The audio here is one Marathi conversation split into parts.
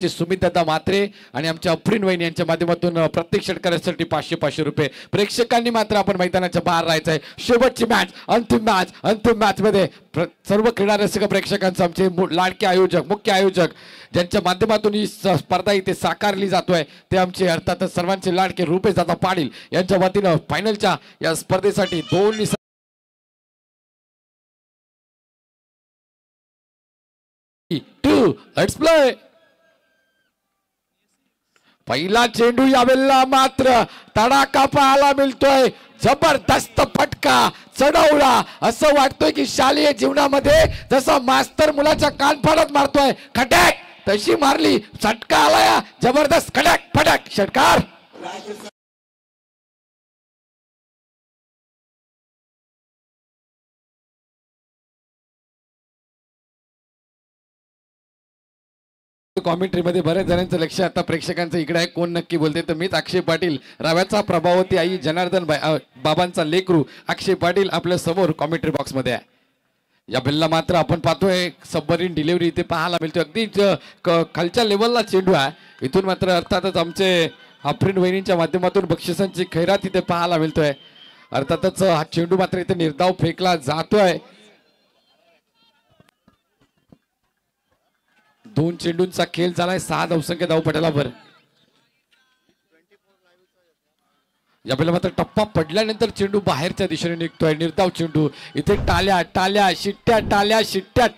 सुमितदादा मात्रे आणि आमच्या अफरीन वहिनी यांच्या माध्यमातून प्रत्येक षटकारासाठी 500 रुपये. प्रेक्षकांनी मात्र आपण मैदानाच्या बाहेर राहायचं आहे. शेवटची मॅच, अंतिम मॅच मध्ये सर्व क्रीडा रसिक प्रेक्षकांचे आमचे लाडके आयोजक, मुख्य आयोजक ज्यांच्या माध्यमातून ही स्पर्धा इथे साकारली जातोय ते आमचे अर्थातच सर्वांचे लाडके रुपेशदादा पाटील यांच्या वतीनं फायनलच्या या स्पर्धेसाठी 2 लेट्स प्ले. पहिला चेंडू यावेळेला मात्र तडाखा पाहायला मिळतोय. जबरदस्त फटका चढवला. असं वाटतोय की शालेय जीवनामध्ये जसा मास्तर मुलाच्या कानफाडात मारतोय खटॅक तशी मारली. फटका आलाय जबरदस्त. खटॅक फटक षटकार. कॉमेंट्री मध्ये बऱ्याच जणांचं लक्ष आता प्रेक्षकांचं इकडे आहे. कोण नक्की बोलते तर मीच अक्षय पाटील, राव्याचा प्रभावती आई जनार्दन बाबांचा लेकरू अक्षय पाटील आपल्या समोर कॉमेंट्री बॉक्स मध्ये आहे. या बिल्ला मात्र आपण पाहतोय सबमरीन डिलिव्हरी इथे पाहायला मिळतोय. अगदी खालच्या लेवलला चेंडू आहे. इथून मात्र अर्थातच आमचे अफरीन वहिनींच्या माध्यमातून बक्षिसांची खैरात इथे पाहायला मिळतोय. अर्थातच हा चेंडू मात्र इथे निर्धाव फेकला जातोय. 2 चेंडूंचा खेळ झालाय. 6 धावसंख्या धावपटालावर. यावेळेला मात्र टप्पा पडल्यानंतर चेंडू बाहेरच्या दिशेने निघतोय. निर्धाव चेंडू इथे टाल्या शिट्ट्या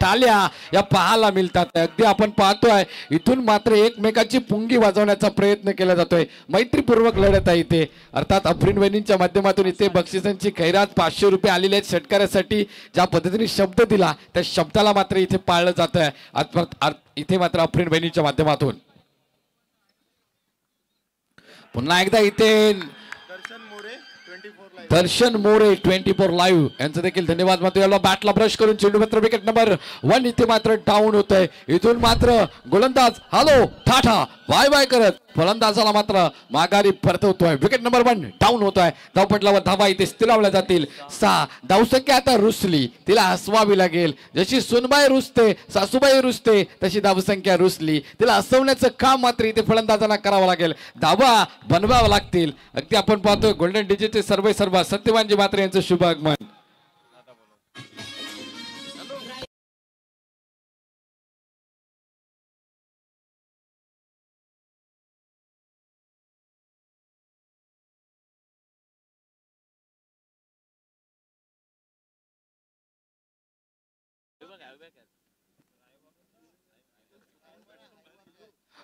टाल्या या पाहायला मिळतात. अगदी आपण पाहतोय इथून मात्र एकमेकाची पुंगी वाजवण्याचा प्रयत्न केला जातोय. मैत्रीपूर्वक लढत आहे इथे. अर्थात अफरीन वहिनींच्या माध्यमातून इथे बक्षिसांची खैरात 500 रुपये आलेले आहेत. षटकारासाठी ज्या पद्धतीने शब्द दिला त्या शब्दाला मात्र इथे पाळलं जात आहे. इथे मात्र अफरीन वहिनींच्या माध्यमातून पुन्हा एकदा इथे दर्शन मोरे 24 लाईव्ह यांचं देखील धन्यवाद. मात्र याला बॅटला ब्रश करून चेंडू मात्र विकेट नंबर 1 इथे मात्र डाऊन होत आहे. इथून मात्र गोलंदाज हॅलो ठाठा बाय बाय करत फलंदाजाला मात्र माघारी परतवतोय. विकेट नंबर 1 डाऊन होतोय. धावपटलावर धावा इथे स्थिरावल्या जातील. 6 धावसंख्या आता रुसली. तिला हसवावी लागेल. जशी सुनबाई रुसते, सासूबाई रुसते तशी धावसंख्या रुसली. तिला हसवण्याचं काम मात्र इथे फलंदाजांना करावं लागेल. धावा बनवावं लागतील. अगदी आपण पाहतोय गोल्डन डिजिटचे सर्व सत्यवानजी मात्र यांचं शुभ आगमन.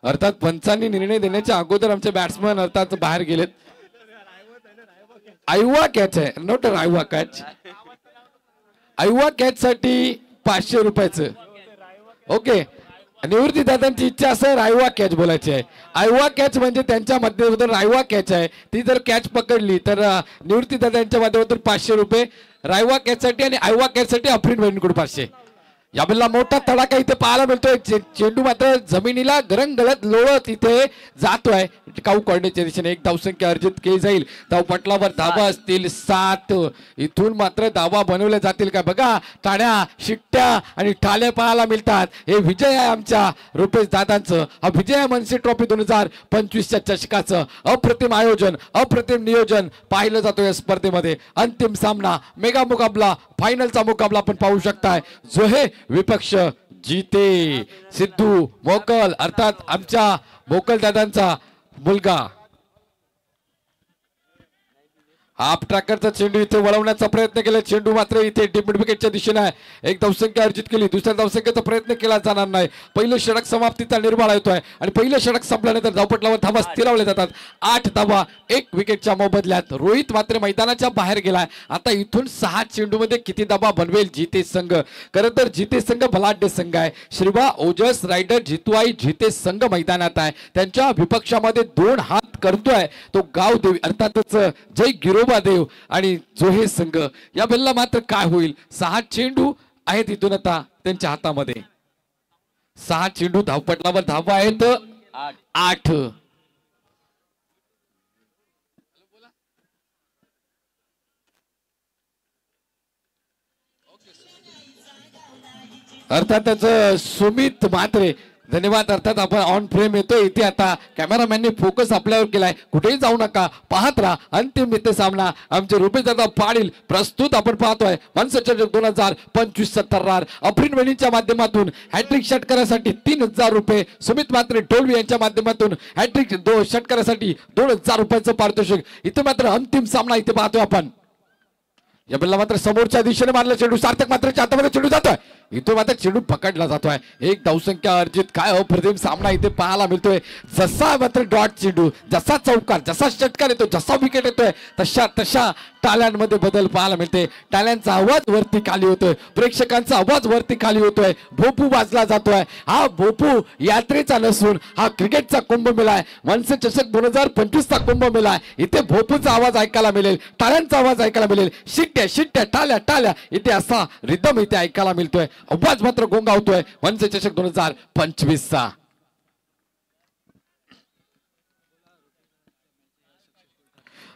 अर्थात पंचांनी निर्णय देण्याच्या अगोदर आमचे बॅट्समन अर्थात बाहेर गेलेत. आयवा कॅच आहे, नॉट रायवा कॅच. आयवा कॅच साठी 500 रुपयाचं. ओके, निवृत्ती दादांची इच्छा असं रायवा कॅच बोलायची आहे. आयवा कॅच म्हणजे त्यांच्या माध्यमातून रायवा कॅच आहे. ती जर कॅच पकडली तर निवृत्ती दादांच्या माध्यमातून 500 रुपये रायवा कॅच साठी आणि आयवा कॅच साठी अफरीन वहिनीकडून 500. यावेळेला मोठा तडाखा इथे पाहायला मिळतोय. चेंडू मात्र जमिनीला गरंगळत लोळत इथे जातोय. टिकाऊ करण्याच्या दिशेने 1 धावसंख्या अर्जित केली जाईल. धावपटलावर धावा असतील 7. इथून मात्र धावा बनवल्या जातील का बघा. टाळ्या शिट्ट्या आणि ठाले पाहायला मिळतात. हे विजय आहे आमच्या रुपेश दादांचं. हा विजय आहे मनसे ट्रॉफी 2025च्या चषकाचं. अप्रतिम आयोजन, अप्रतिम नियोजन पाहिलं जातो या स्पर्धेमध्ये. अंतिम सामना, मेगा मुकाबला, फायनलचा मुकाबला आपण पाहू शकताय. जो हे विपक्ष जीते सिद्धू मोकल अर्थात आमच्या मोकल दादांचा मुलगा. हाफ ट्रॅकरचा चेंडू इथे वळवण्याचा प्रयत्न केला. चेंडू मात्र इथे मिड विकेटच्या दिशेने आहे. 1 धावसंख्या अर्जित केली. दुसऱ्या धावसंख्येचा प्रयत्न केला जाणार नाही. पहिलं षटक समाप्तीचा निर्माण येतोय आणि पहिलं षटक संपल्यानंतर धावपटलावर धावा स्थिरावल्या जातात. 8 धावा 1 विकेटच्या मोबदल्यात. रोहित मात्र मैदानाच्या बाहेर गेलाय. आता इथून 6 चेंडू मध्ये किती धावा बनवेल जीते संघ. खरं तर जीते संघ बलाढ्य संघ आहे. श्रीबा ओजस रायडर जितुआई जीते संघ मैदानात आहे. त्यांच्या विपक्षामध्ये 2 हात करतोय तो गावदेवी अर्थातच जय गिरो देव आणि जोहे संघ. या बेलला मात्र काय होईल. 6 चेंडू आहेत इथून आता त्यांच्या हातामध्ये. 6 चेंडू धावपटलावर धावा आहेत 8. अर्थातच सुमित म्हात्रे धन्यवाद. अर्थात आपण ऑन फ्रेम येतोय इथे. आता कॅमेरामॅनने फोकस आपल्यावर केलाय. कुठेही जाऊ नका, पाहत राहा. अंतिम मित्र सामना आमचे रुपेश दादा पाटील प्रस्तुत आपण पाहतोय. 2025 सत्तर अफरीन वेणीच्या माध्यमातून हॅट्रिक षटकारासाठी 3000 रुपये, सुमित मात्रे टोलवी यांच्या माध्यमातून हॅट्रिक षटकारासाठी 2000 रुपयाचं पारितोषिक. इथे मात्र अंतिम सामना इथे पाहतोय आपण. या बल्ला मात्र समोरच्या दिशेने मारला चेंडू. सार्थक मात्र हातामध्ये चेंडू जातोय. इथे मात्र चेंडू पकडला जातोय. एक धावसंख्या अर्जित. काय अप्रतिम सामना इथे पाहायला मिळतोय. जसा मात्र डॉट चेंडू, जसा चौकार, जसा षटकार येतो, जसा विकेट येतोय, तशा टाळ्यांमध्ये बदल पाहायला मिळते. टाळ्यांचा आवाज वरती खाली होतोय, प्रेक्षकांचा आवाज वरती खाली होतोय. भोपू वाजला जातोय. हा भोपू यात्रेचा नसून हा क्रिकेटचा कुंभमेळा आहे. मनसे चषक 2025चा कुंभमेळा आहे. इथे भोपूचा आवाज ऐकायला मिळेल, टाळ्यांचा आवाज ऐकायला मिळेल. शिट्ट्या शिट्ट्या टाळ्या टाळ्या इथे असा रिदम इथे ऐकायला मिळतोय. आवाज मात्र गोंगावतोय मनसे चषक 2025चा.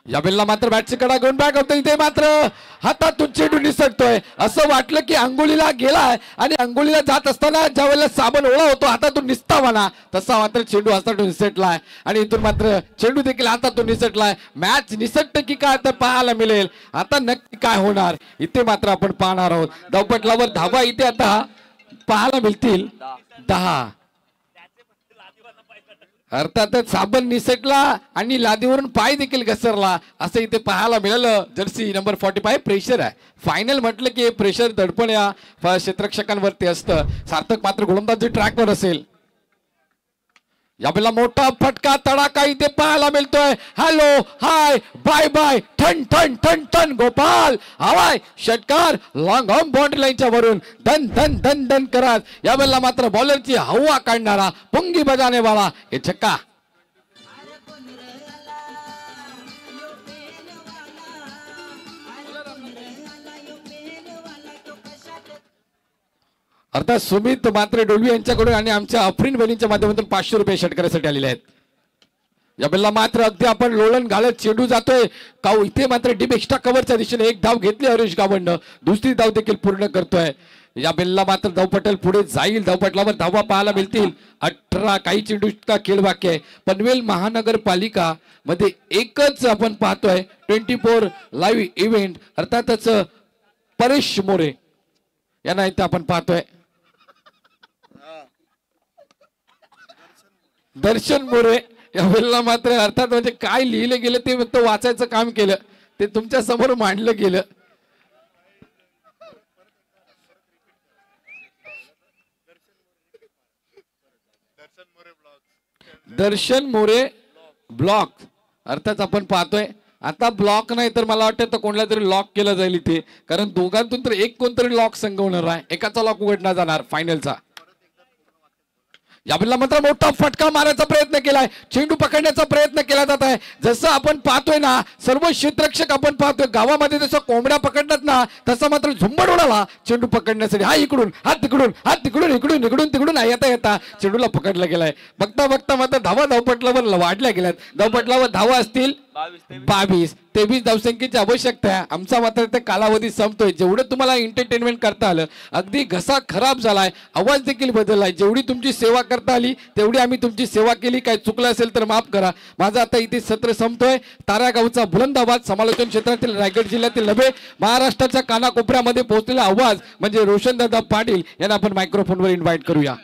या बेलला मात्र बॅटची कडा घेऊन बॅक होतं. इथे मात्र हातातून चेंडू निसटतोय. असं वाटलं की अंगुलीला गेलाय आणि अंगुलीला जात असताना ज्या वेळेला साबण ओला होतो हातातून निसतावाना, तसा मात्र चेंडू हातातून निसटलाय आणि इथून मात्र चेंडू देखील हातातून निसटलाय. मॅच निसटते की काय तर पाहायला मिळेल. आता नक्की काय होणार इथे मात्र आपण पाहणार आहोत. धावपटलावर धावा इथे आता पाहायला मिळतील 10. अर्थातच साबण निसटला आणि लादीवरून पाय देखील घसरला असं इथे पाहायला मिळालं. जर्सी नंबर 45 प्रेशर आहे. फायनल म्हटलं की प्रेशर दडपण या क्षेत्ररक्षकांवरती असतं. सार्थक मात्र गोलंदाजी ट्रॅकवर असेल. यावेळेला मोठा फटका तडाखा इथे पाहायला मिळतोय. हॅलो हाय बाय बाय ठण ठण ठण ठण गोपाल हवाय षटकार लॉंग ऑन बाउंड्री लाईनच्या वरून धन धन धन धन करत यावेळेला मात्र बॉलरची हवा काढणारा पुंगी बजाने वाला हे छक्का. अर्थात सुमित मात्रे डोलवी यांच्याकडून आणि आमच्या अफरीन वेणीच्या माध्यमातून 500 रुपये षटकारासाठी आलेले आहेत. या बेलला मात्र अगदी आपण लोळण घालत चेंडू जातोय. काऊ इथे मात्र डीप एक्स्ट्रा कव्हरच्या दिशेने एक धाव घेतली हरीश गावंड. दुसरी धाव देखील पूर्ण करतोय. या बेलला मात्र धावपटल पुढे जाईल. धावपटलावर धावा पाहायला मिळतील 18. काही चेंडूचा खेळ बाकी आहे. पनवेल महानगरपालिका मध्ये एकच आपण पाहतोय 24 लाईव्ह इव्हेंट. अर्थातच परेश मोरे यांना इथे आपण पाहतोय. दर्शन मोरे या वेळेला मात्र अर्थात म्हणजे काय लिहिलं गेलं ते फक्त वाचायचं काम केलं. ते तुमच्या समोर मांडलं गेलं. दर्शन मोरे ब्लॉक अर्थात आपण पाहतोय. आता ब्लॉक नाही तर मला वाटतं कोणाला तरी लॉक केलं जाईल इथे. कारण दोघांतून तर एक कोणतरी लॉक संगवणार आहे. एकाचा लॉक उघडला जाणार फायनलचा. यावेळेला मात्र मोठा फटका मारायचा प्रयत्न केलाय. चेंडू पकडण्याचा प्रयत्न केला जात आहे. जसं आपण पाहतोय ना सर्व क्षेत्ररक्षक आपण पाहतोय गावामध्ये जसं कोंबड्या पकडतात ना तसा मात्र झुंबड उडाला चेंडू पकडण्यासाठी. हा इकडून हात तिकडून हात तिकडून इकडून इकडून तिकडून येता येता चेंडूला पकडला गेलाय. बघता बघता मात्र धावा धावपटलावर वाढल्या गेल्यात. धावपटलावर धावा असतील 22. 23 धावसंख्येची आवश्यकता आहे. आमचा मात्र ते कालावधी संपतोय. जेवढं तुम्हाला एंटरटेनमेंट करता आलं अगदी घसा खराब झालाय. आवाज देखील बदललाय. जेवढी तुमची सेवा करता आली तेवढी आम्ही तुमची सेवा केली. काय चुकलं असेल तर माफ करा. माझा आता इथे सत्र संपतोय. तारागावचा बुलंद आवाज समालोचन क्षेत्रातील रायगड जिल्ह्यातील नभे महाराष्ट्राच्या कानाकोपऱ्यामध्ये पोहोचलेला आवाज म्हणजे रोशनदादा पाटील यांना आपण मायक्रोफोनवर इन्व्हाइट करूया.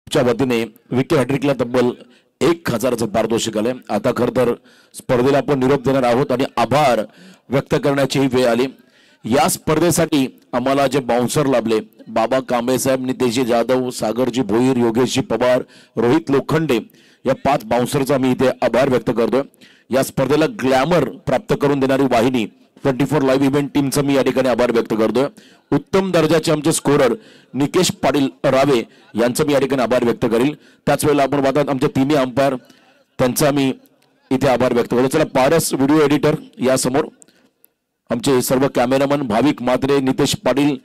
च्या वतीने विकी हॅट्रिकला तब्बल 1000चं पारितोषिक आले. आता खर तर स्पर्धेला आपण निरोप देणार आहोत आणि आभार व्यक्त करण्याची वेळ आली. या स्पर्धेसाठी आम्हाला जे बाउन्सर लाभले बाबा कांबळे साहेब, नितेशजी जाधव, सागरजी भोईर, योगेशजी पवार, रोहित लोखंडे या 5 बाउन्सरचा मी इथे आभार व्यक्त करतोय. या स्पर्धेला ग्लॅमर प्राप्त करून देणारी वाहिनी 24 लाईव्ह इव्हेंट टीमचा मी या ठिकाणी आभार व्यक्त करतोय. उत्तम दर्जाचे आमचे स्कोरर निकेश पाटील रावे यांचा मी या ठिकाणी आभार व्यक्त करेल. त्याच वेळेला आपण पाहतात आमचे तिन्ही अंपायर त्यांचा मी इथे आभार व्यक्त करतो. चला पारस व्हिडिओ एडिटर या समोर, आमचे सर्व कॅमेरामन भाविक मात्रे, नितेश पाटील,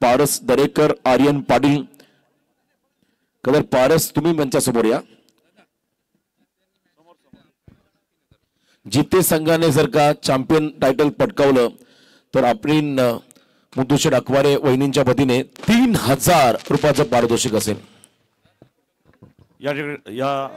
पारस दरेकर, आर्यन पाटील. कदर पारस तुम्ही त्यांच्या समोर या. जिते संघाने जर का चॅम्पियन टायटल पटकावलं तर आपण मुद्दूशेठ अकवारे वहिनींच्या वतीने 3000 रुपयाचं पारितोषिक असेल. या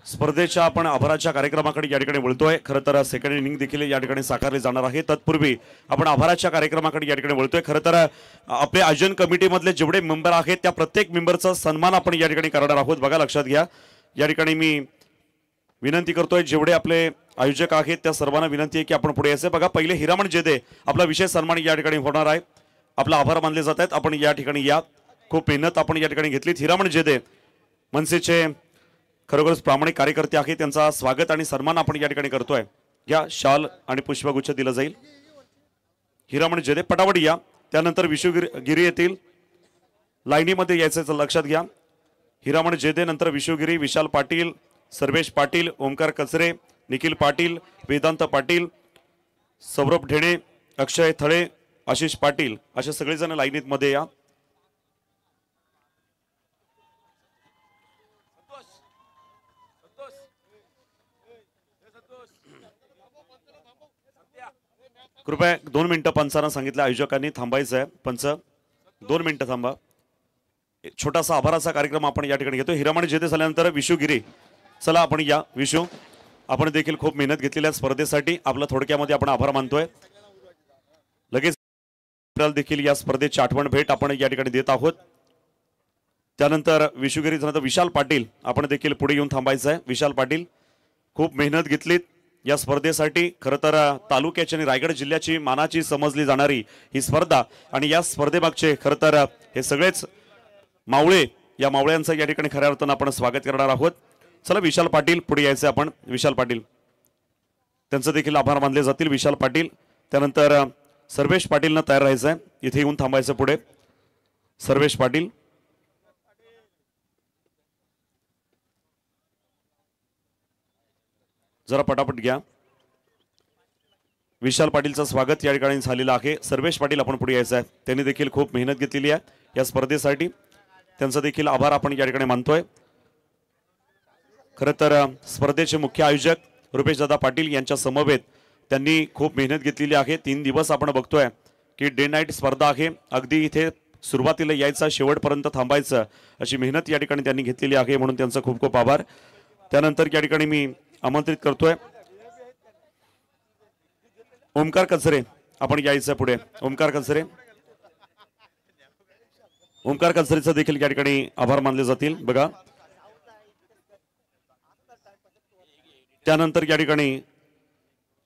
स्पर्धेच्या आपण आभाराच्या कार्यक्रमाकडे या ठिकाणी वळतोय. खरं तर सेकंड इनिंग देखील या ठिकाणी साकारले जाणार आहे. तत्पूर्वी आपण आभाराच्या कार्यक्रमाकडे या ठिकाणी वळतोय. खरं तर आपले आयोजन कमिटीमधले जेवढे मेंबर आहेत त्या प्रत्येक मेंबरचा सन्मान आपण या ठिकाणी करणार आहोत. बघा, लक्षात घ्या. या ठिकाणी मी विनंती करतोय जेवढे आपले आयोजक आहेत त्या सर्वांना विनंती आहे की आपण पुढे यायचं. बघा, पहिले हिरामण जेदे आपला विशेष सन्मान या ठिकाणी होणार आहे. आपला आभार मानले जात आहेत. आपण या ठिकाणी या. खूप मेहनत आपण या ठिकाणी घेतली. हिरामण जेदे मनसेचे खरोखरच प्रामाणिक कार्यकर्ते आहेत. त्यांचा स्वागत आणि सन्मान आपण या ठिकाणी करतोय. या शाल आणि पुष्पगुच्छ दिला जाईल. हिरामण जेदे पटापट या. त्यानंतर विशुगिरी येतील. लाईनीमध्ये यायचं लक्षात घ्या. हिरामण जेदे नंतर विशुगिरी, विशाल पाटील, सर्वेश पाटील, ओमकार कचरे, निखिल पाटील, वेदांत पाटील, सौरभ ढेणे, अक्षय थळे, आशिष पाटील असे सगळेजण लाईनीत मध्ये या. कृपया 2 मिनिटं पंचांना सांगितलं आयोजकांनी थांबायचं आहे. पंच 2 मिनिटं थांबा. छोटासा आभाराचा कार्यक्रम आपण या ठिकाणी घेतो. हिरामण जेदे झाल्यानंतर विशुगिरी. चला आपण या. विशू, आपण देखील खूप मेहनत घेतलेल्या स्पर्धेसाठी आपला थोडक्यामध्ये आपण आभार मानतोय. लगेच देखील या स्पर्धेची आठवण भेट आपण या ठिकाणी देत आहोत. त्यानंतर विशुगिरी झाल्यानंतर विशाल पाटील आपण देखील पुढे येऊन थांबायचं आहे. विशाल पाटील खूप मेहनत घेतलीत या स्पर्धेसाठी. खरं तर तालुक्याची आणि रायगड जिल्ह्याची मानाची समजली जाणारी ही स्पर्धा आणि या स्पर्धेमागचे खरं तर हे सगळेच मावळे, या मावळ्यांचं या ठिकाणी खऱ्या अर्थानं आपण स्वागत करणार आहोत. चला विशाल पाटील पुढे यायचं आपण. विशाल पाटील त्यांचं देखील आभार मानले जातील. विशाल पाटील त्यानंतर सर्वेश पाटीलनं तयार राहायचं आहे. इथे येऊन थांबायचं पुढे. सर्वेश पाटील जरा पटापट घ्या. विशाल पाटीलचं स्वागत या ठिकाणी झालेलं आहे. सर्वेश पाटील आपण पुढे यायचं आहे. त्यांनी देखील खूप मेहनत घेतलेली आहे या स्पर्धेसाठी. त्यांचा देखील आभार आपण या ठिकाणी मानतोय. खरं तर स्पर्धेचे मुख्य आयोजक रुपेशदादा पाटील यांच्या समवेत त्यांनी खूप मेहनत घेतलेली आहे. 3 दिवस आपण बघतोय की डे नाईट स्पर्धा आहे. अगदी इथे सुरुवातीला यायचं, शेवटपर्यंत थांबायचं अशी मेहनत या ठिकाणी त्यांनी घेतलेली आहे. म्हणून त्यांचा खूप खूप आभार. त्यानंतर या ठिकाणी मी आमंत्रित करतोय ओमकार कचरे आपण यायचं पुढे. ओमकार कचरे, ओमकार कचरेचं देखील या ठिकाणी आभार मानले जातील. बघा, त्यानंतर या ठिकाणी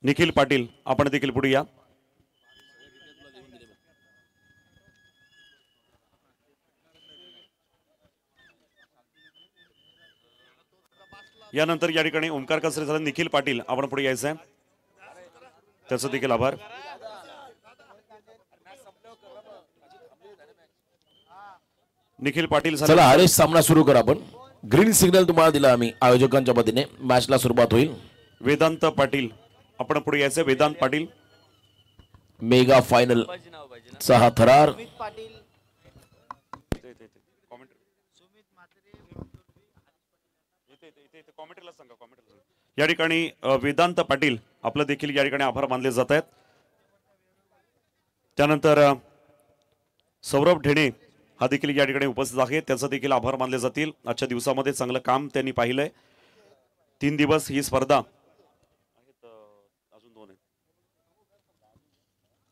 निखिल पाटील आपण देखील पुढे या. यानंतर या ठिकाणी ओमकार कसरे झाला. निखिल पाटील आपण पुढे यायचं आहे. त्याचा देखील आभार. निखिल पाटील चला हरेश, सामना सुरू करा आपण. ग्रीन सिग्नल तुम्हाला दिला आम्ही आयोजकांच्या वतीने. मॅचला सुरुवात होईल. वेदांत पाटील आपण पुढे यायचं. वेदांत पाटील मेगा फायनल चा हा थरार. या ठिकाणी वेदांत पाटील आपलं देखील या ठिकाणी आभार मानले जात आहेत. त्यानंतर सौरभ ढेणे हा देखील या ठिकाणी उपस्थित आहे. त्याचा देखील आभार मानले जातील. आजच्या दिवसामध्ये चांगलं काम त्यांनी पाहिलंय. 3 दिवस ही स्पर्धा अजून 2 आहेत.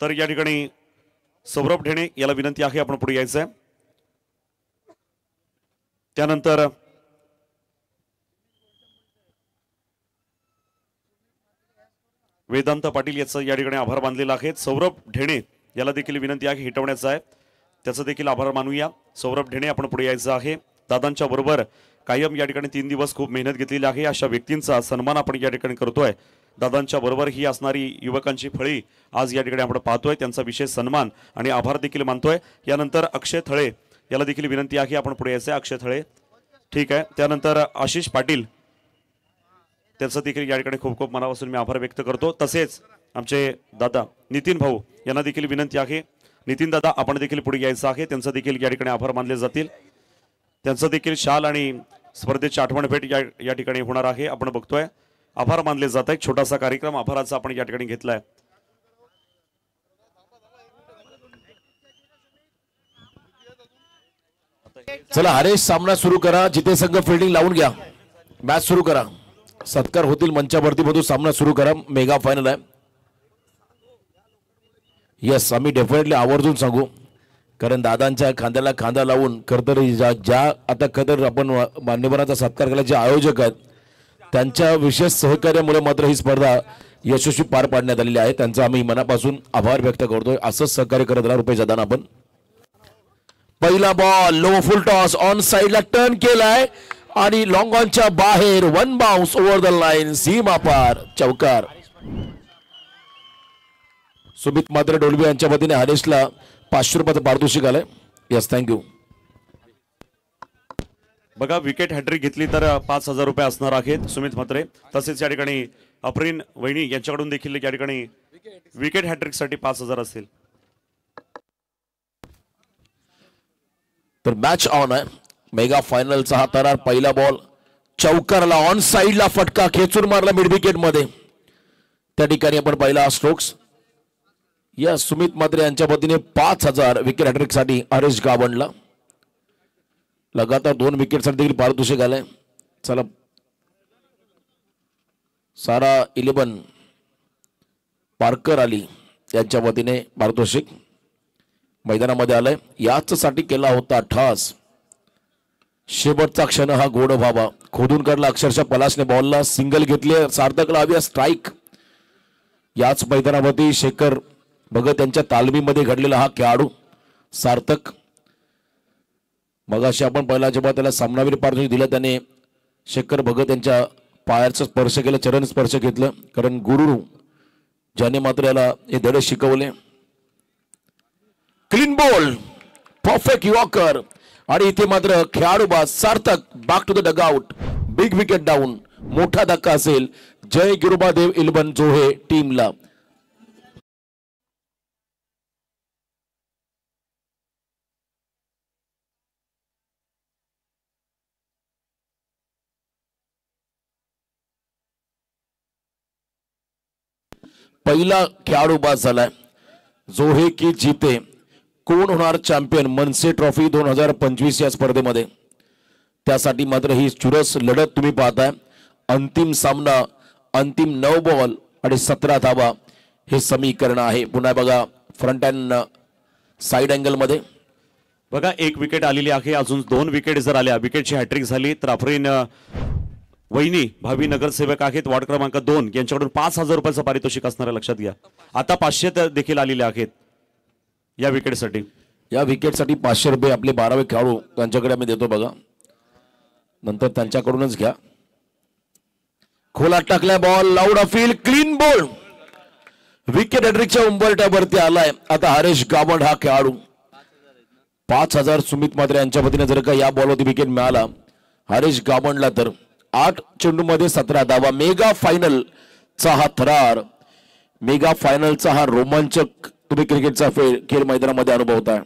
तर या ठिकाणी सौरभ ढेणे याला विनंती आहे आपण पुढे यायचं आहे. त्यानंतर वेदांत पाटील याचं या ठिकाणी आभार मानलेला आहे. सौरभ ढेणे याला देखील विनंती आहे हिटवण्याचा आहे. त्याचा देखील आभार मानूया. सौरभ ढेणे आपण पुढे यायचं आहे. दादांच्या बरोबर कायम या ठिकाणी 3 दिवस खूप मेहनत घेतलेली आहे. अशा व्यक्तींचा सन्मान आपण या ठिकाणी करतोय. दादांच्या बरोबर ही असणारी युवकांची फळी आज या ठिकाणी आपण पाहतोय, त्यांचा विशेष सन्मान आणि आभार देखील मानतोय। यानंतर अक्षय थळे याला देखील विनंती आहे आपण पुढे यायचं। अक्षय थळे ठीक आहे। त्यानंतर आशिष पाटील त्यांचं देखील या ठिकाणी खूप खूप मनापासून मी आभार व्यक्त करतो। तसेच आमचे दादा नितीन भाऊ यांना देखील विनंती आहे, नितीन दादा आपण देखील पुढे यायचं आहे, त्यांचं देखील या ठिकाणी आभार मानले जातील। त्यांचं देखील शाल आणि स्पर्धेची आठवण भेट या ठिकाणी होणार आहे, आपण बघतोय आभार मानले जात आहेत। छोटासा कार्यक्रम आभाराचा आपण या ठिकाणी घेतलाय। चला हरेश सामना सुरू करा, जिथे संघ फिल्डिंग लावून घ्या, मॅच सुरू करा, सत्कार होतील मंचावरती मधून सामना सुरू करा, मेगा फायनल आहे। यस आम्ही डेफिनेटली आवर्जून सांगू, कारण दादांच्या खांद्याला खांदा लावून खरतर ज्या आता खतर आपण मान्यवरांचा सत्कार केला जे आयोजक आहेत त्यांच्या विशेष सहकार्यामुळे मात्र ही स्पर्धा यशस्वी पार पाडण्यात आलेली आहे, त्यांचा आम्ही मनापासून आभार व्यक्त करतोय। असंच सहकार्य करत राहा रुपये दादा। आपण पहिला ball low full toss on साइडला टर्न केलाय आणि लॉंग ऑनच्या बाहेर, one bounce over the line, सीमा पार, चौकार। सुमित मात्र डोलबी यांच्या वतीने हरेशला 500 रुपयाचं पारितोषिक आलंय। Yes thank you. बघा विकेट हॅट्रिक घेतली तर 5000 रुपये असणार आहेत सुमित म्हात्रे। तसेच या ठिकाणी अफरीन वहिनी यांच्याकडून देखील या ठिकाणी विकेट हॅट्रिक साठी 5000 असेल। तर मॅच ऑन आहे, मेगा फायनलचा हा तरार। पहिला बॉल चौकारला ऑन साइडला फटका खेचून मारला मिड विकेट मध्ये, त्या ठिकाणी आपण पहिला स्ट्रोक्स। या सुमित मात्रे यांच्या वतीने 5000 विकेट हॅट्रिक साठी हरेश गावंडला लगातार 2 विकेट साठी देखील पारितोषिक आलंय। चला सारा 11 पार्कर आली यांच्या वतीने पारितोषिक मैदानामध्ये आलंय। याच साठी केला होता ठास, शेवटचा क्षण हा गोड व्हावा, खोदून काढला अक्षरशः पलाशने, बॉलला सिंगल घेतले, सार्थकला हवी स्ट्राईक। याच मैदानावरती शेखर भगत यांच्या तालमीमध्ये घडलेला हा खेळाडू सार्थक, मगाशी आपण पहिला जेव्हा त्याला सामनावीर पारितोषिक दिलं त्याने शेखर भगत यांच्या पायाचा स्पर्श केला, चरण स्पर्श घेतलं, कारण गुरु ज्याने मात्र याला हे धडे शिकवले। क्लीन बॉल, परफेक्ट यॉर्कर, आणि इथे मात्र खेळाडू Sarthak back to the dugout, big wicket down, मोठा धक्का असेल जय गिरुबादेव 11 जोहे टीमला। पहिला खेळाडू बाद झालाय, जोहे की जीते, कोण होणार चॅम्पियन मनसे ट्रॉफी 2025 या स्पर्धेमध्ये, त्यासाठी मात्र ही चुरस लढत तुम्ही पाहताय। अंतिम सामना, अंतिम 9 बॉल आणि 17 धावा हे समीकरण आहे। पुन्हा बघा फ्रंट अँड साइड अँगल मध्ये बघा 1 विकेट आलेली आहे, अजून 2 विकेट जर आल्या, विकेटची हॅट्रिक झाली तर अफरीन वहिनी भावी नगरसेवक आहेत वार्ड क्रमांक 2 यांच्याकडून 5000 रुपयाचं पारितोषिक असणार, लक्षात घ्या। आता 500 देखील आलेले आहेत या विकेटसाठी। या विकेटसाठी 500 रुपये आपले 12वे खेळाडू त्यांच्याकडे आम्ही देतो बघा, नंतर त्यांच्याकडूनच घ्या। खोलात टाकलाय ball, loud appeal, clean ball, wicket हॅट्रिकच्या उंबरठ्यावरती आलाय। आता हरेश गावंड हा खेळाडू 5000 सुमित मात्रे यांच्या वतीने जर का या बॉलवरती विकेट मिळाला हरेश गावंडला तर 8 चेंडूमध्ये 17 धावा। मेगा फायनलचा हा थरार, मेगा फायनलचा हा रोमांचक तुम्ही क्रिकेटचा खेळ मैदानामध्ये अनुभवताय।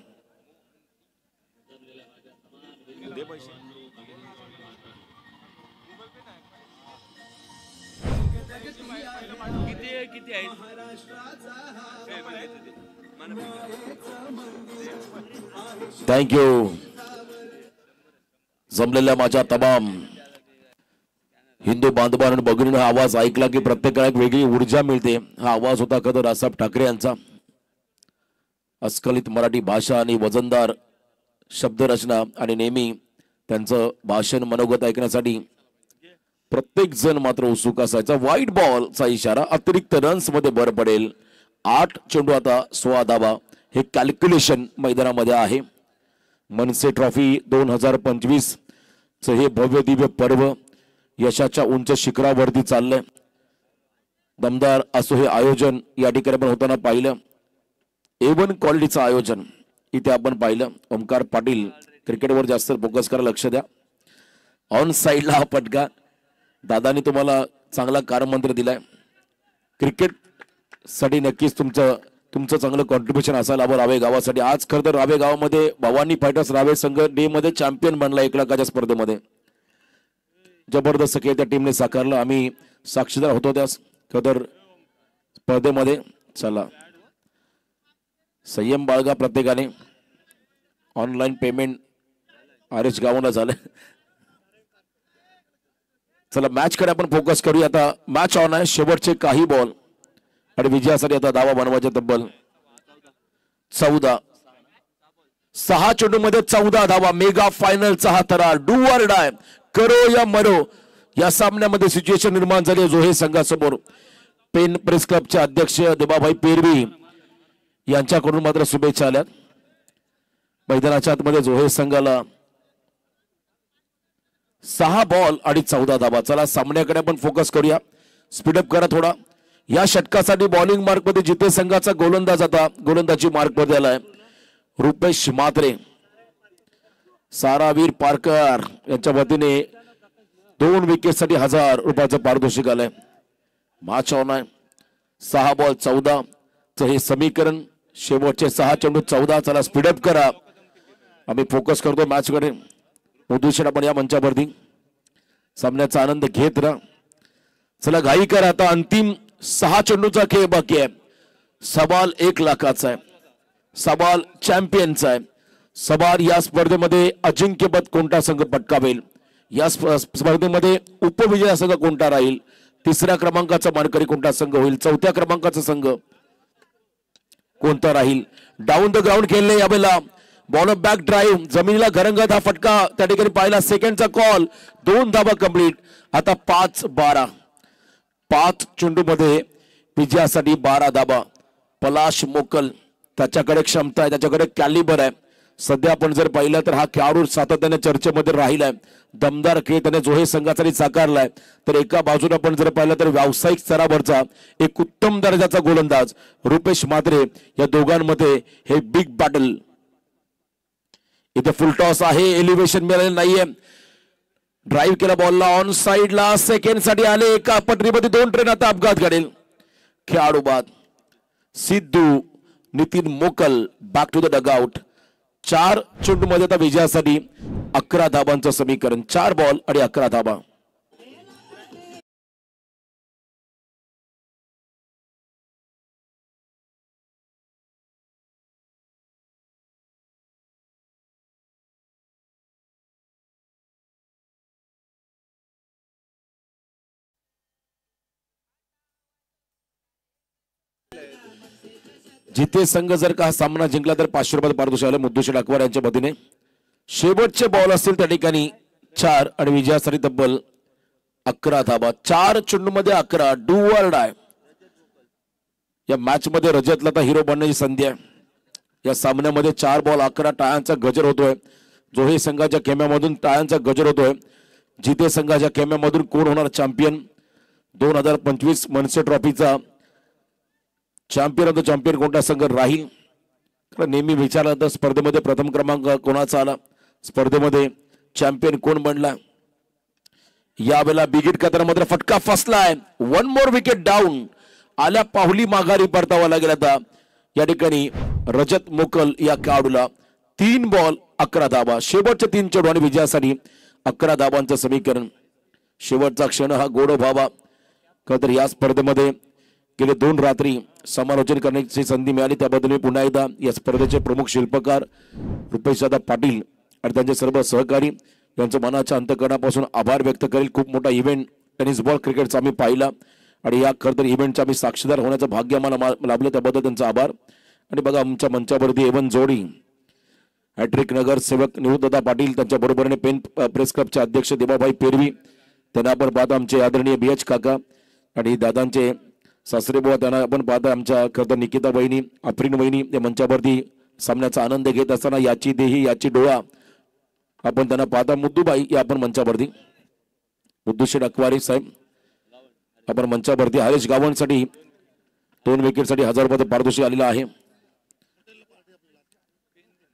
थँक्यू। जमलेल्या माझ्या तमाम हिंदू बांधवांनी भगिनीने हा आवाज ऐकला की प्रत्येकाला एक वेगळी ऊर्जा मिळते। हा आवाज होता खरं रावसाहेब ठाकरे यांचा। अस्खलित मराठी भाषा आणि वजनदार शब्दरचना आणि नेहमी त्यांचं भाषण मनोगत ऐकण्यासाठी प्रत्येक जण मात्र उत्सुक असायचा। व्हाईट बॉलचा इशारा, अतिरिक्त रन्स मध्ये भर पडेल। 8 चेंडू आता 16 धावा हे कॅल्क्युलेशन मैदानामध्ये आहे। मनसे ट्रॉफी 2025 च हे भव्य दिव्य पर्व यशाच्या उंच शिखरावरती चाललंय। दमदार असो हे आयोजन या ठिकाणी आपण होताना पाहिलं. A1 क्वालिटीचं आयोजन इथे आपण पाहिलं. ओमकार पाटील क्रिकेटवर जास्त फोकस करा, लक्ष द्या. ऑन साईडला हा फटका दादानी तुम्हाला चांगला कारमंत्र दिलाय. क्रिकेट साठी नक्कीच तुमचं चांगलं कॉन्ट्रीब्युशन असायला हवं रावे गावासाठी. आज खरं तर रावे गावामध्ये भवानी फायटर्स रावे संघ डे मध्ये चॅम्पियन बनला 1 लाखाच्या स्पर्धेमध्ये. जबरदस्त खेळ त्या टीमने साकारला. आम्ही साक्षीदार होतो त्या खरं तर स्पर्धेमध्ये. चला संयम बाळगा प्रत्येकाने. ऑनलाईन पेमेंट आरेश गावाला झालं. चला मॅच कडे आपण फोकस करूया. आता मॅच ऑन आहे. शेवटचे काही बॉल आणि विजयासाठी आता दावा बनवायचे तब्बल 14. 6 चेंडूमध्ये 14 धावा. मेगा फायनलचा हा थरार. डू ऑर डाय, करो या मरो या सामन्यामध्ये सिच्युएशन निर्माण झाली जोहे संघासमोर. पेन प्रेस क्लबचे अध्यक्ष देबाभाई पेरवी यांच्याकडून मात्र शुभेच्छा आल्या. मैदानाच्या आतमध्ये जोहे संघाला 6 बॉल आणि 14 धावा. चला सामन्याकडे आपण फोकस करूया. स्पीडअप करा थोडा. या षटकासाठी बॉलिंग मार्क मध्ये जिथे संघाचा गोलंदाज आता गोलंदाजी मार्क मध्ये आलाय रुपेश म्हात्रे. सारावीर पारकर यांच्या वतीने 2 विकेट साठी 1000 रुपयाचं पारितोषिक आलंय. मॅच ऑन आहे. 6 बॉल 14 च हे समीकरण. शेवटचे 6 चेंडू 14. चला स्पीडअप करा. आम्ही फोकस करतो मॅच कडे. उद्देशाने आपण या मंचावरती सामन्याचा आनंद घेत राहा. चला घाई करा. आता अंतिम 6 चेंडूचा खेळ बाकी आहे. सवाल 1 लाखाचा आहे. सवाल चॅम्पियनचा आहे. सवाल या स्पर्धेमध्ये अजिंक्यपद कोणता संघ पटकावेल. या स्पर्धेमध्ये उपविजय संघ कोणता राहील. 3ऱ्या क्रमांकाचा मानकरी कोणता संघ होईल. 4थ्या क्रमांकाचा संघ कोणता राहील. डाऊन द ग्राउंड खेळले यावेळेला. बॉल बॅक ड्राईव्ह जमिनीला घरंगत हा फटका त्या ठिकाणी पाहिला. सेकंडचा कॉल. 2 धावा कंप्लीट. आता 5-12. 5 चेंडू मध्ये विजयासाठी 12 धावा. पलाश मोकल त्याच्याकडे क्षमता आहे, त्याच्याकडे कॅलिबर आहे. सध्या आपण जर पाहिलं तर हा खेळाडू सातत्याने चर्चेमध्ये राहिलाय. दमदार खेळ त्याने जोहे संघासाठी साकारलाय. तर एका बाजूने आपण जर पाहिलं तर व्यावसायिक स्तरावरचा एक उत्तम दर्जाचा गोलंदाज रुपेश म्हात्रे. या दोघांमध्ये हे बिग बॅटल. इथे फुल टॉस आहे. एलिव्हेशन मिळालेलं नाहीये. ड्राईव्ह केला बॉलला. ऑन साइडला सेकंड साठी आले. एका पटरीमध्ये 2 ट्रेन. आता अपघात घडेल. खेळाडू बाद. सिद्धू नितीन मोकल बॅक टू द डगआउट. 4 चेंडू मध्ये आता विजयासाठी 11 धाबांचं समीकरण. 4 बॉल आणि 11 धाबा. जिथे संघ जर का हा सामना जिंकला तर 500 रुपये पारितोषिक आलं मुद्दूशेठ अकबर यांच्या वतीने. शेवटचे बॉल असतील त्या ठिकाणी 4 आणि विजयासाठी तब्बल 11 धाबा. 4 चेंडू मध्ये 11. Do or die. या मॅच मध्ये रजतला आता हिरो बनण्याची संधी आहे. या सामन्यामध्ये 4 बॉल 11 टाळ्यांचा गजर होतोय. जोहे संघाच्या खेम्यामधून टाळ्यांचा गजर होतोय. जिथे संघाच्या खेम्यामधून कोण होणार चॅम्पियन. 2025 मनसे ट्रॉफीचा चॅम्पियन ऑफ द चॅम्पियन कोणता संघ राहील. नेहमी विचारलं तर स्पर्धेमध्ये प्रथम क्रमांक कोणाचा आला. स्पर्धेमध्ये चॅम्पियन कोण बनला. यावेळेला बिगिट कतारामध्ये फटका फसलाय. 1 मोर विकेट डाऊन. आल्या पाहुली माघारी परतावा लागेल. आता या ठिकाणी रजत मोकल या खेळाडूला 3 बॉल 11 धाबा. शेवटचे 3 चेंडू आणि विजयासाठी 11 धाबांचं समीकरण. शेवटचा क्षण हा गोड व्हावा. खरं तर या स्पर्धेमध्ये गेले 2 रात्री समालोचन करण्याची संधी मिळाली. त्याबद्दल मी पुन्हा एकदा या स्पर्धेचे प्रमुख शिल्पकार रुपेशदादा पाटील आणि त्यांचे सर्व सहकारी यांचं मनाच्या अंतकरणापासून आभार व्यक्त करेल. खूप मोठा इव्हेंट टेनिस बॉल क्रिकेटचा आम्ही पाहिला आणि या खरं तर इव्हेंटचा आम्ही साक्षीदार होण्याचं भाग्य आम्हाला लाभलं. त्याबद्दल त्यांचा आभार. आणि बघा आमच्या मंचावरती एवन जोडी हॅट्रिक नगर सेवक निवृत्तदादा पाटील त्यांच्या बरोबरीने पेन प्रेस क्लबचे अध्यक्ष देबाभाई पेरवी. त्यांना आपण पाहतो आमचे आदरणीय BH काका आणि दादांचे सासरे बुवा. त्यांना आपण पाहता आमच्या खरं तर निकिता वहिनी आफरीन वहिनी या मंचावरती सामन्याचा आनंद घेत असताना याची देही याची डोळा आपण त्यांना पाहता. मुद्दूबाई या आपण मंचावरती. मुद्दूशेठ अकवारी साहेब आपण मंचावरती हरेश गावणसाठी 2 विकेटसाठी 1000 रुपयाचं पारितोषिक आलेलं आहे.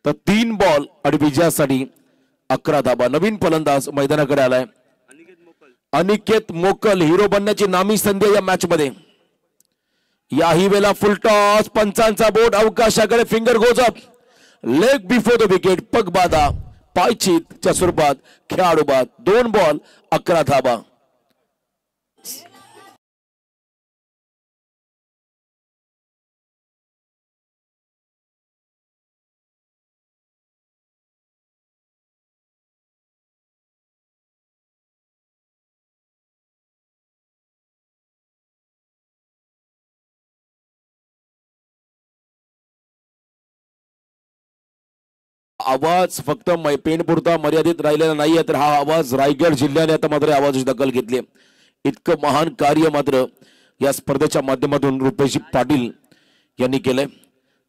तर 3 बॉल आणि विजयासाठी 11 धाबा. नवीन फलंदाज मैदानाकडे आलाय अनिकेत मोकल. हिरो बनण्याची नामी संधी या मॅच मध्ये. याही वेळेला फुल टॉस. पंचांचा बोट अवकाशाकडे. Finger goes up. Leg before the wicket. पग बाधा पायचीतच्या स्वरूपात खेळाडू बाद. 2 बॉल 11 धाबा. आवाज फक्त पेणपुरता मर्यादित राहिलेला नाहीये, तर हा आवाज रायगड जिल्ह्याने आता मात्र आवाजाची दखल घेतली. इतकं महान कार्य मात्र या स्पर्धेच्या माध्यमातून रुपेशजी पाटील यांनी केलंय.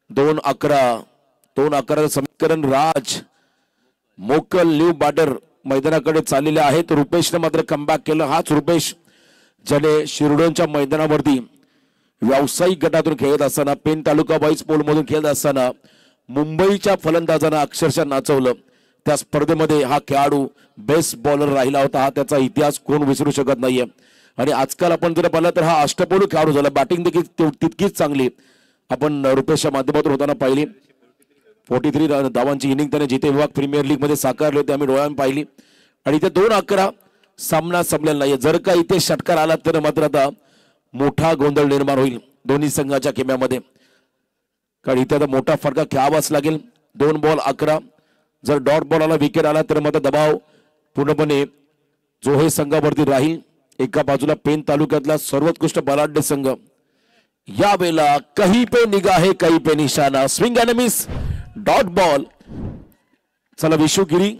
2-11 समीकरण. राज मोकल न्यू बॅटर मैदानाकडे चाललेले आहेत. रुपेशने मात्र कमबॅक केलं. हाच रुपेश ज्याने शिरडोनच्या मैदानावरती व्यावसायिक गटातून खेळत असताना, पेण तालुका वाईस पोल मधून खेळत असताना मुंबईच्या फलंदाजांना अक्षरशः नाचवलं. त्या स्पर्धेमध्ये हा खेळाडू बेस्ट बॉलर राहिला होता. हा त्याचा इतिहास कोण विसरू शकत नाहीये. आणि आजकाल आपण जर पाहिलं तर हा अष्टपैलू खेळाडू झाला. बॅटिंग देखील तितकीच चांगली आपण रुपेशच्या माध्यमातून होताना पाहिली. 43 धावांची इनिंग त्याने जिथे विभाग प्रीमियर लीग मध्ये साकारले होते आम्ही डोळ्याने पाहिली. आणि इथे 2-11 सामना संपलेला नाहीये. जर का इथे षटकार आला तर मात्र आता मोठा गोंधळ निर्माण होईल दोन्ही संघाच्या खेम्यामध्ये. कारण इथे आता मोठा फटका खेळावाच लागेल. 2 बॉल 11. जर डॉट बॉलला विकेट आला तर मात्र दबाव पूर्णपणे जोहे संघावरती राहील. एका बाजूला पेण तालुक्यातला सर्वोत्कृष्ट बलाढ्य संघ. यावेळेला कहीं पे निगाहे कहीं पे निशाणा. Swing and miss. Dot ball. चला विशुगिरी.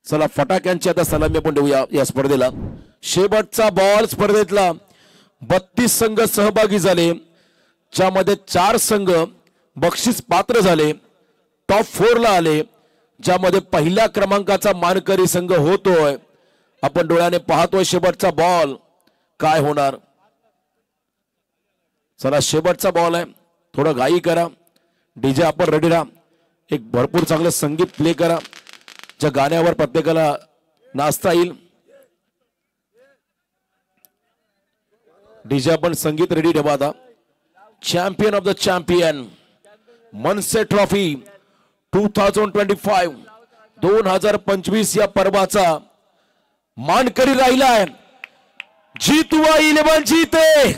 चला फटाक्यांची आता सलामी आपण देऊया या स्पर्धेला. शेवटचा बॉल स्पर्धेतला 32 संघ सहभागी झाले, ज्यामध्ये 4 संघ बक्षीस पात्र झाले, टॉप 4 ला आले, ज्यामध्ये पहिल्या क्रमांकाचा मानकरी संघ होतोय. आपण डोळ्याने पाहतोय शेवटचा बॉल काय होणार. चला शेवटचा बॉल आहे. थोडं घाई करा. डीजे आपण रेडी राहा. एक भरपूर चांगलं संगीत प्ले करा ज्या गाण्यावर प्रत्येकाला नाचता येईल. डीजे आपण संगीत रेडी ठेवा. आता चॅम्पियन ऑफ द चॅम्पियन मनसे ट्रॉफी 2025 2025 या पर्वाचा मानकरी राहिलाय. जीत हुआ 11 जीते.